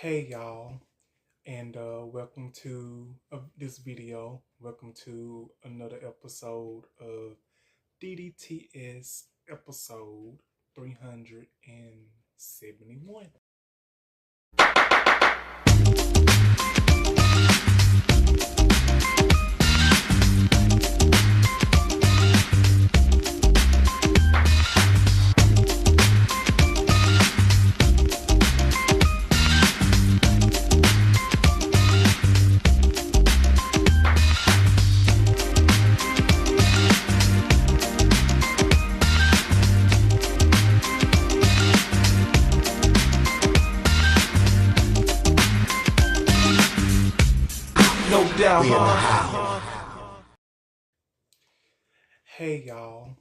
Hey y'all, and welcome to this video. Welcome to another episode of DDTS episode 371. No doubt, huh? Hey y'all,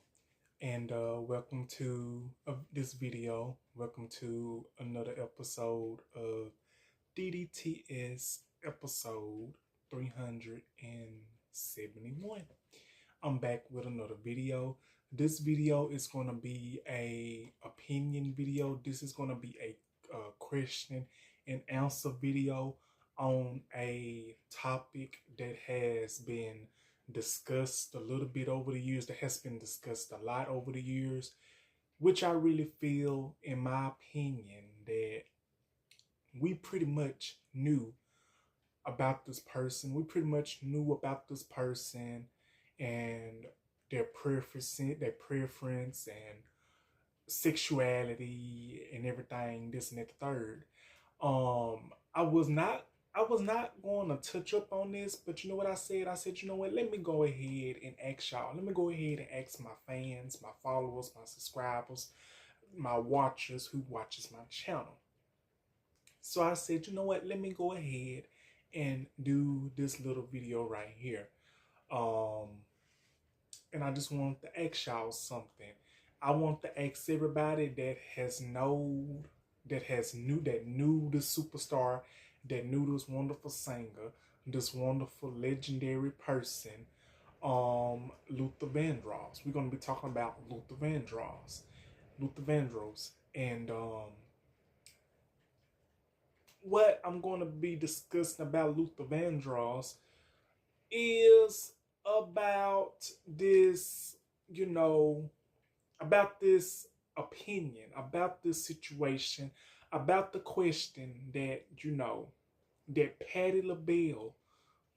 and welcome to this video. Welcome to another episode of DDTS episode 371. I'm back with another video. This video is going to be a opinion video. This is going to be a question and answer video on a topic that has been discussed a little bit over the years, that has been discussed a lot over the years, which I really feel, in my opinion, that we pretty much knew about this person. We pretty much knew about this person and their preference and sexuality and everything, this and that, the third. I was not going to touch up on this, but you know what I said? I said, you know what? Let me go ahead and ask y'all. Let me go ahead and ask my fans, my followers, my subscribers, my watchers who watches my channel. So I said, you know what? Let me go ahead and do this little video right here. And I just want to ask y'all something. I want to ask everybody that knew the superstar, that knew this wonderful singer, this wonderful legendary person, Luther Vandross. We're gonna be talking about Luther Vandross. And what I'm going to be discussing about Luther Vandross is about this, about this opinion, about this situation, about the question that, that Patti LaBelle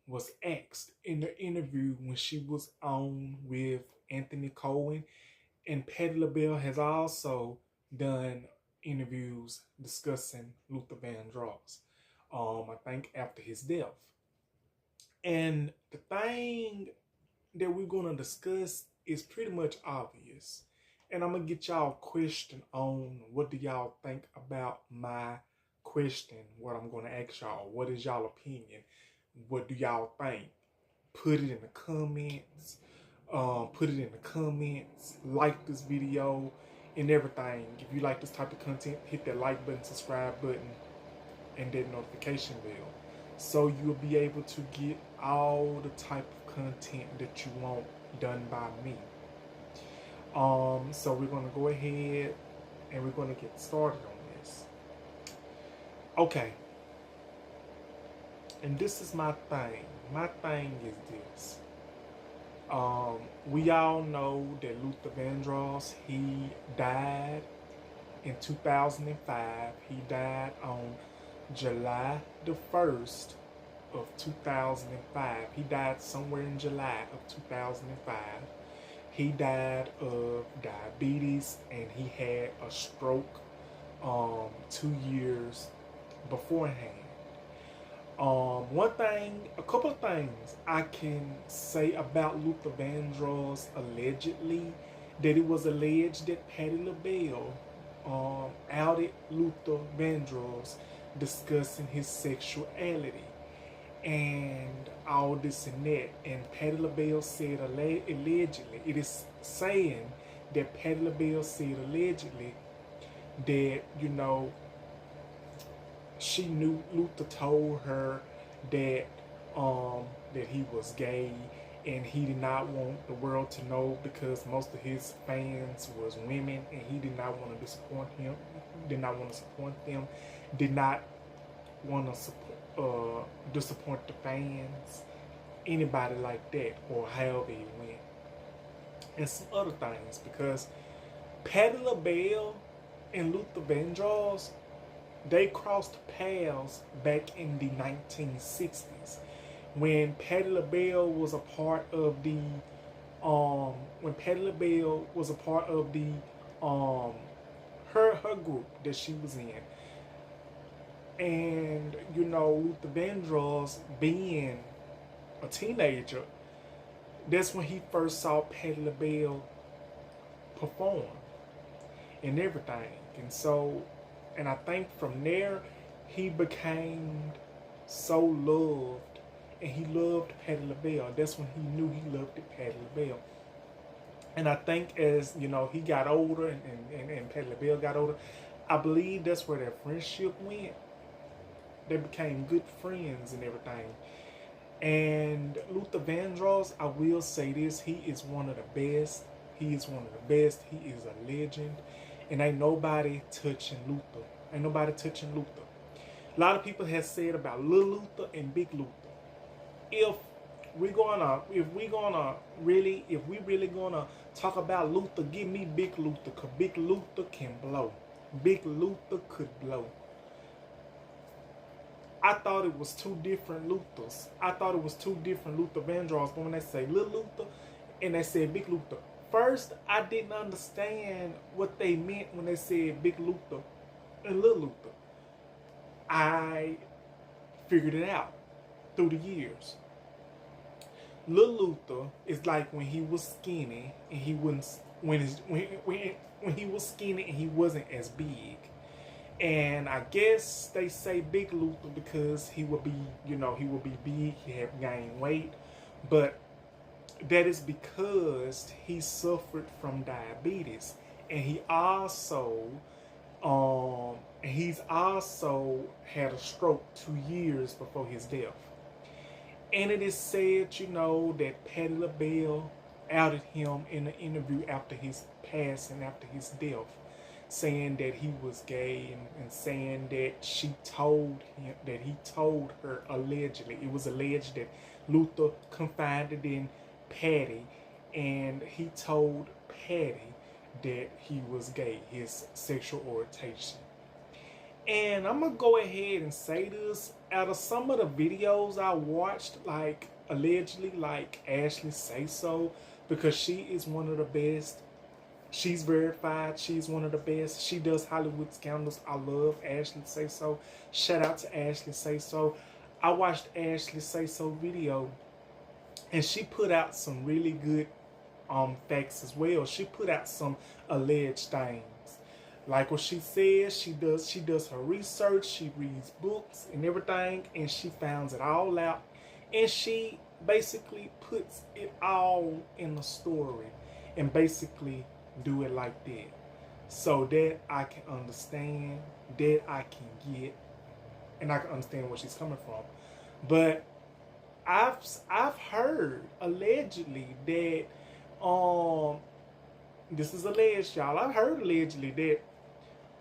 was asked in the interview when she was on with Anthony Cohen. And Patti LaBelle has also done interviews discussing Luther Vandross, I think after his death. And the thing that we're going to discuss is pretty much obvious. And I'm going to get y'all question on what do y'all think about my question, what I'm going to ask y'all. What is y'all opinion? What do y'all think? Put it in the comments. Like this video and everything. If you like this type of content, hit that like button, subscribe button, and that notification bell, so you'll be able to get all the type of content that you want done by me. So we're gonna go ahead and we're gonna get started on this. Okay. And this is my thing. My thing is this. We all know that Luther Vandross, he died in 2005. He died on July the 1st of 2005. He died somewhere in July of 2005. He died of diabetes and he had a stroke 2 years beforehand. A couple of things I can say about Luther Vandross allegedly, that it was alleged that Patti LaBelle outed Luther Vandross discussing his sexuality and all this and that. And Patti LaBelle said allegedly, it is saying that Patti LaBelle said allegedly that, she knew Luther told her that that he was gay and he did not want the world to know because most of his fans was women and he did not want to disappoint him, did not want to support them, did not want to disappoint the fans, anybody like that, or however it went, and some other things, because Patti LaBelle and Luther Vandross, they crossed paths back in the 1960s when Patti LaBelle was a part of the when Patti LaBelle was a part of the her group that she was in. And you know, Luther Vandross being a teenager, that's when he first saw Patti LaBelle perform and everything. And so, and I think from there, he became so loved, and he loved Patti LaBelle. That's when he knew he loved Patti LaBelle. And I think as, you know, he got older and Patti LaBelle got older, I believe that's where their friendship went. They became good friends and everything. And Luther Vandross, I will say this, he is one of the best. He is one of the best. He is a legend. And ain't nobody touching Luther. Ain't nobody touching Luther. A lot of people have said about Lil Luther and Big Luther. If we really gonna talk about Luther, give me Big Luther, cause Big Luther can blow. Big Luther could blow. I thought it was two different Luthers. I thought it was two different Luther Vandross. But when they say Lil Luther and they said Big Luther, first I didn't understand what they meant when they said Big Luther and Lil Luther. I figured it out through the years. Lil Luther is like when he was skinny and he wouldn't when he was skinny and he wasn't as big. And I guess they say Big Luther because he would be, you know, he would be big, he had gained weight, but that is because he suffered from diabetes, and he's also had a stroke 2 years before his death. And it is said, you know, that Patti LaBelle outed him in an interview after his passing, after his death, saying that he was gay, and saying that she told him, that he told her, allegedly, it was alleged that Luther confided in Patti, and he told Patti that he was gay, his sexual orientation. And I'm gonna go ahead and say this, out of some of the videos I watched, like allegedly, like Ashley Say So, because she is one of the best. She's verified. She's one of the best. She does Hollywood Scandals. I love Ashley Say So. Shout out to Ashley Say So. I watched Ashley Say So video, and she put out some really good facts as well. She put out some alleged things. Like what she says, she does her research, she reads books and everything, and she finds it all out, and she basically puts it all in a story and basically do it like that, so that I can understand, that I can get, and I can understand where she's coming from. But I've heard allegedly that this is alleged, y'all. I've heard allegedly that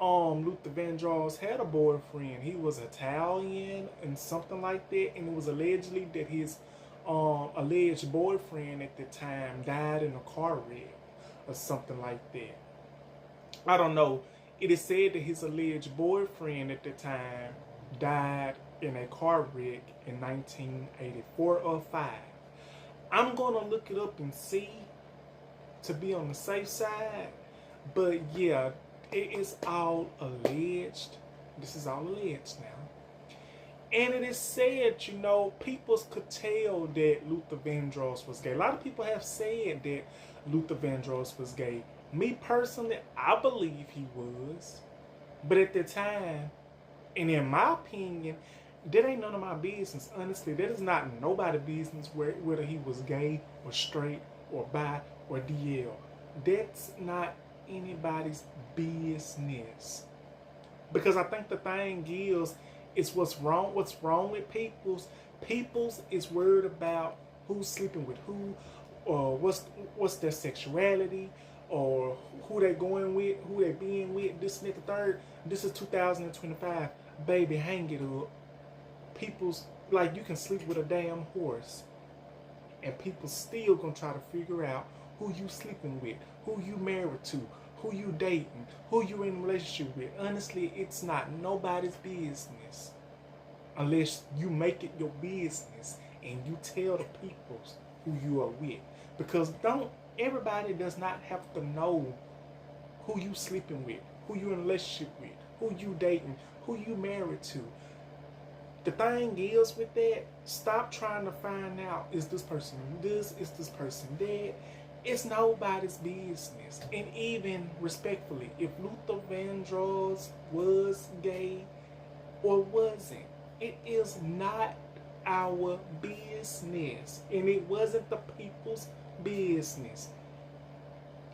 Luther Vandross had a boyfriend. He was Italian and something like that, and it was allegedly that his alleged boyfriend at the time died in a car wreck or something like that. I don't know. It is said that his alleged boyfriend at the time died in a car wreck in 1984 or 5. I'm gonna look it up and see, to be on the safe side. But yeah, it is all alleged. This is all alleged now. And it is said, you know, people could tell that Luther Vandross was gay. A lot of people have said that Luther Vandross was gay. Me personally, I believe he was. But at the time, and in my opinion, that ain't none of my business. Honestly, that is not nobody's business whether he was gay or straight or bi or DL. That's not anybody's business. Because I think the thing is what's wrong with Peoples is worried about who's sleeping with who, or what's their sexuality, or who they going with, who they being with, this and that, the third. This is 2025. Baby, hang it up. people's, like, you can sleep with a damn horse, and people still gonna try to figure out who you sleeping with, who you married to, who you dating, who you in a relationship with. Honestly, it's not nobody's business unless you make it your business and you tell the people who you are with. Because don't everybody does not have to know who you sleeping with, who you in a relationship with, who you dating, who you married to. The thing is with that, stop trying to find out, is this person this, is this person that. It's nobody's business. And even respectfully, if Luther Vandross was gay or wasn't, it is not our business. And it wasn't the people's business.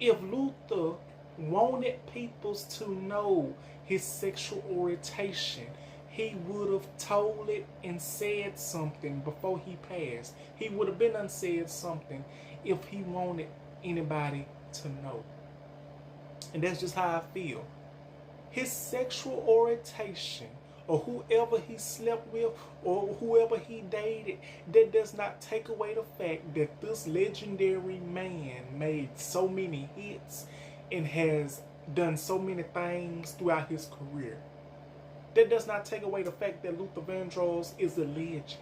If Luther wanted people to know his sexual orientation, he would have told it and said something before he passed. He would have been unsaid something if he wanted anybody to know. And that's just how I feel. His sexual orientation, or whoever he slept with, or whoever he dated, that does not take away the fact that this legendary man made so many hits and has done so many things throughout his career. That does not take away the fact that Luther Vandross is a legend.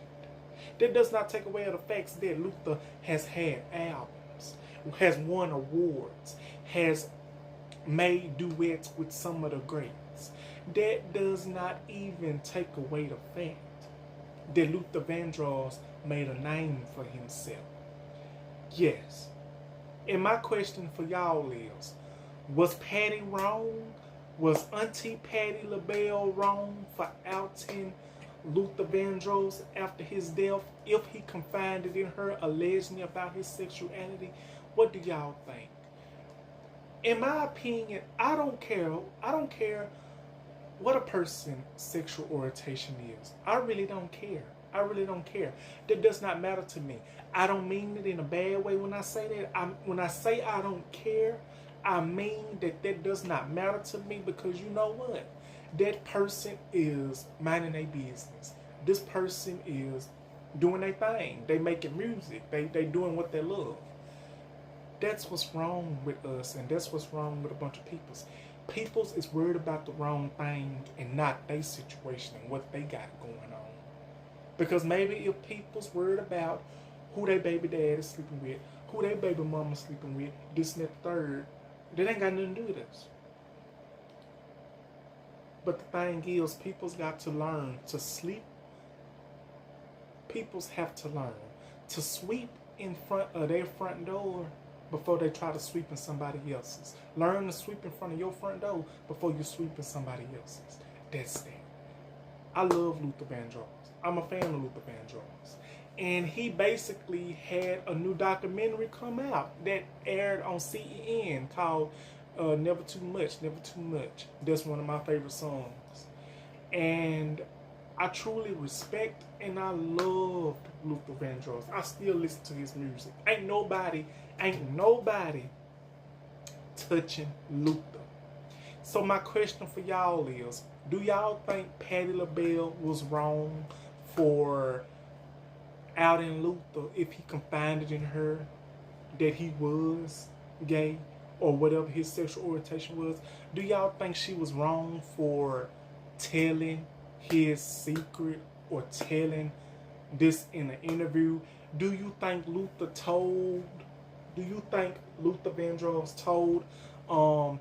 That does not take away the fact that Luther has had albums, has won awards, has made duets with some of the greats. That does not even take away the fact that Luther Vandross made a name for himself. Yes. And my question for y'all is, was Patti wrong? Was Auntie Patti Labelle wrong for outing Luther Vandross after his death, if he confided in her, allegedly about his sexuality? What do y'all think? In my opinion, I don't care what a person's sexual orientation is. I really don't care. I really don't care. That does not matter to me. I don't mean it in a bad way when I say that. When I say I don't care, I mean that does not matter to me, because you know what? That person is minding their business. This person is doing their thing. They making music. They doing what they love. That's what's wrong with us, and that's what's wrong with a bunch of peoples. Peoples is worried about the wrong thing and not their situation and what they got going on. Because maybe if people's worried about who their baby dad is sleeping with, who their baby mama is sleeping with, this and that third, that ain't got nothing to do with us. But the thing is, people's got to learn to sleep. People's have to learn to sweep in front of their front door before they try to sweep in somebody else's. Learn to sweep in front of your front door before you sweep in somebody else's. That's that. I love Luther Vandross. I'm a fan of Luther Vandross. And he basically had a new documentary come out that aired on CEN called Never Too Much, Never Too Much. That's one of my favorite songs. And I truly respect and I loved Luther Vandross. I still listen to his music. Ain't nobody touching Luther. So my question for y'all is, do y'all think Patti LaBelle was wrong for outing Luther if he confided in her that he was gay or whatever his sexual orientation was? Do y'all think she was wrong for telling his secret or telling this in an interview? Do you think Luther Vandross told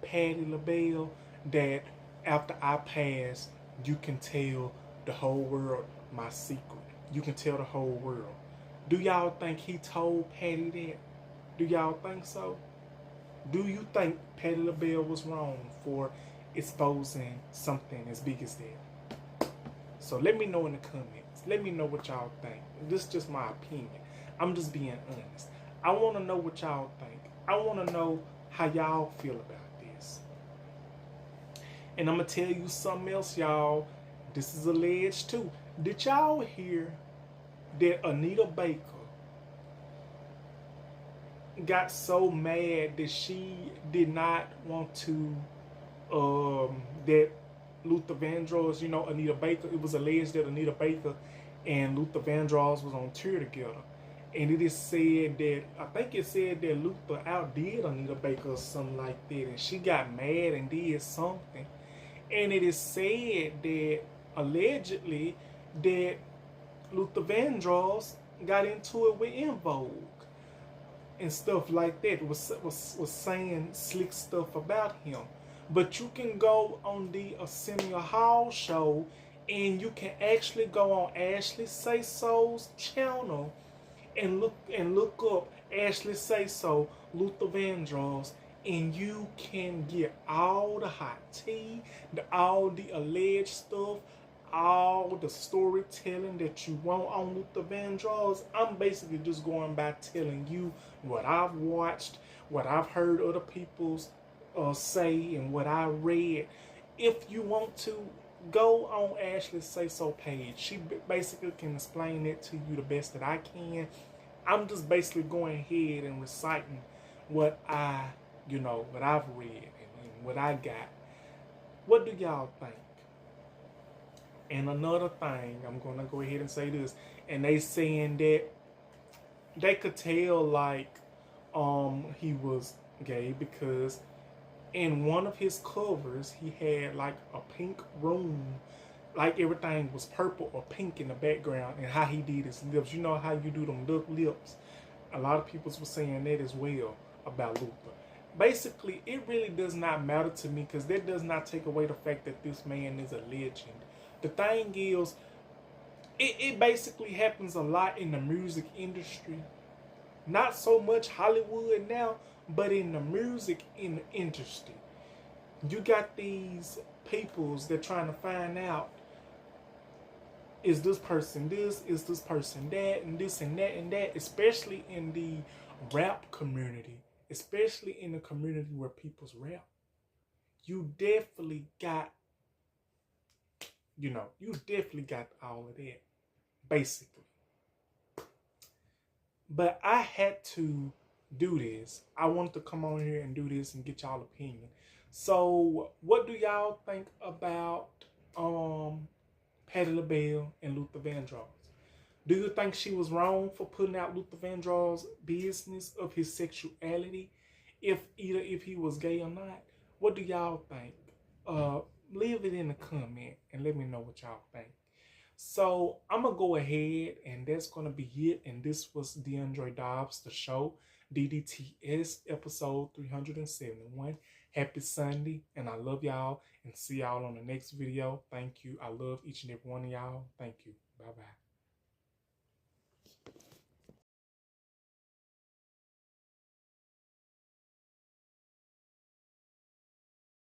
Patti LaBelle that after I pass, you can tell the whole world my secret? You can tell the whole world. Do y'all think he told Patti that? Do y'all think so? Do you think Patti LaBelle was wrong for exposing something as big as that? So let me know in the comments. Let me know what y'all think. This is just my opinion. I'm just being honest. I want to know what y'all think. I want to know how y'all feel about this. And I'm going to tell you something else, y'all. This is alleged too. Did y'all hear that Anita Baker got so mad that she did not want to, that Luther Vandross, Anita Baker, it was alleged that Anita Baker and Luther Vandross was on tour together. And it is said that, I think it said that Luther outdid Anita Baker or something like that, and she got mad and did something. And it is said that allegedly that Luther Vandross got into it with En Vogue and stuff like that. Was saying slick stuff about him. But you can go on the Arsenio Hall show and you can actually go on Ashley Say So's channel and look up Ashley Say So, Luther Vandross, and you can get all the hot tea, all the alleged stuff, all the storytelling that you want on Luther Vandross. I'm basically just going by telling you what I've watched, what I've heard other people's say, and what I read. If you want to, go on Ashley's Say So page. She basically can explain it to you the best that I can. I'm just basically going ahead and reciting what what I've read and what I got. What do y'all think? And another thing, I'm gonna go ahead and say this, and they saying that they could tell like he was gay because in one of his covers he had like a pink room, like everything was purple or pink in the background, and how he did his lips. You know how you do them duck lips? A lot of people were saying that as well about Luther. Basically, it really does not matter to me because that does not take away the fact that this man is a legend. The thing is, it basically happens a lot in the music industry. Not so much Hollywood now, but in the music industry. You got these peoples that trying to find out, is this person this, is this person that, and this and that and that, especially in the rap community, especially in the community where people's rap. You definitely got, you definitely got all of that, basically. But I had to do this. I wanted to come on here and do this and get y'all opinion. So, what do y'all think about Patti LaBelle and Luther Vandross? Do you think she was wrong for putting out Luther Vandross' business of his sexuality, if he was gay or not? What do y'all think? Leave it in the comment and let me know what y'all think. So I'm gonna go ahead and that's gonna be it. And this was DeAndre Dobbs, the show, DDTS episode 371. Happy Sunday, and I love y'all, and see y'all on the next video. Thank you. I love each and every one of y'all. Thank you. Bye bye.